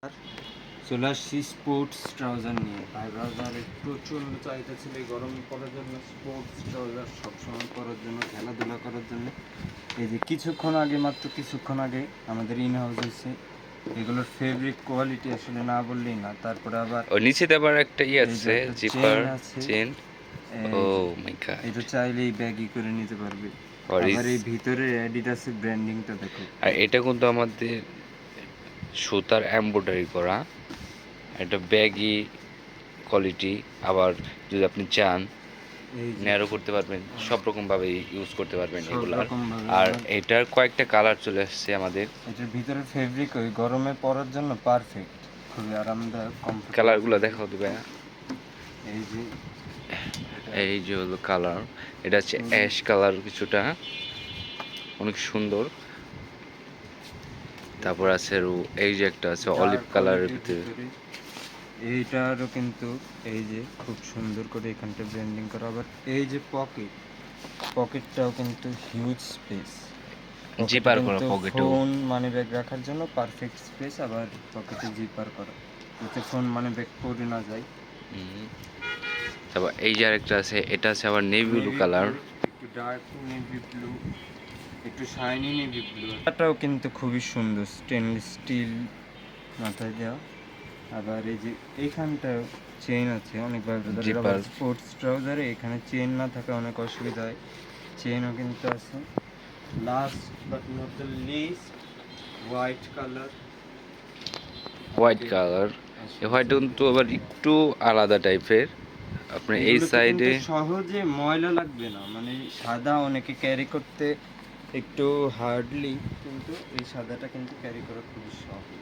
আর চলে আসছি sports trouser নিয়ে। ভাই ব্রাউজারের প্রচণ্ড চাহিদা ছিল এই গরমে পরার জন্য, স্পোর্টস ট্রাউজার সবসময় পরার জন্য, খেলাধুলা করার জন্য। এই যে মাত্র কিছুক্ষণ আগে আমাদের ইন হাউস হয়েছে, এগুলোর ফেব্রিক কোয়ালিটি আসলে না বললেই না। তারপরে আবার ও নিচে আবার একটা আছে জিপার চেন আছে, চেন। ও এই যে মাই গড, এটা চাইলেই ব্যাগই করে নিতে পারবে। আবার এই ভিতরে অ্যাডিডাসের ব্র্যান্ডিংটা দেখো। আর এটা কিন্তু আমাদের সুতার এমব্রয়ডারি করা, একটা ব্যাগি কোয়ালিটি। আবার যদি আপনি চান এই যে ন্যারো করতে পারবেন, সব রকম ভাবে ইউজ করতে পারবেন সব এগুলার। রকম ভাবে। আর এটার কয়েকটা কালার চলে আসছে আমাদের। এটার ভিতরে ফেব্রিক ওই গরমে পরার জন্য পারফেক্ট, খুবই আরামদায়ক, কমফোর্টেবল। কালারগুলো দেখাও তো ভাইয়া। এই যে এই যে হলো কালার, এটা হচ্ছে অ্যাশ কালার, কিছুটা অনেক সুন্দর। তারপর আছে এই যে একটা আছে অলিভ কালারের ভিতরে। এইটারও কিন্তু এই যে খুব সুন্দর করে এখানটা ব্র্যান্ডিং করা। আবার এই যে পকেটটাও কিন্তু হিউজ স্পেস, জিপার করা পকেটেও। ফোন মানি ব্যাগ রাখার জন্য পারফেক্ট স্পেস। আবার পকেটে জিপার করা, যাতে ফোন মানি ব্যাগ পড়ে না যায়। তারপর এই যে আরেকটা আছে, এটা আছে আবার নেভি ব্লু কালার, একটু ডার্ক নেভি ব্লু, একটু শাইনি নেভি ব্লু। এটাও কিন্তু খুবই সুন্দর, স্টেনলেস স্টিল মাথায় দেওয়া। আবার এই যে এইখানটাও চেইন আছে অনেকভাবে। জিপার। স্পোর্টস ট্রাউজারে এখানে চেইন না থাকা অনেক অসুবিধা হয়, চেইনও কিন্তু আছে। Last but not the least, white colour. White colour, এই হোয়াইট কিন্তু আবার একটু আলাদা টাইপের। আপনি এই সাইডে সহজে ময়লা লাগবে না, মানে সাদা অনেকে ক্যারি করতে একটু হার্ডলি, কিন্তু এই সাদাটা কিন্তু ক্যারি করা খুবই সহজ।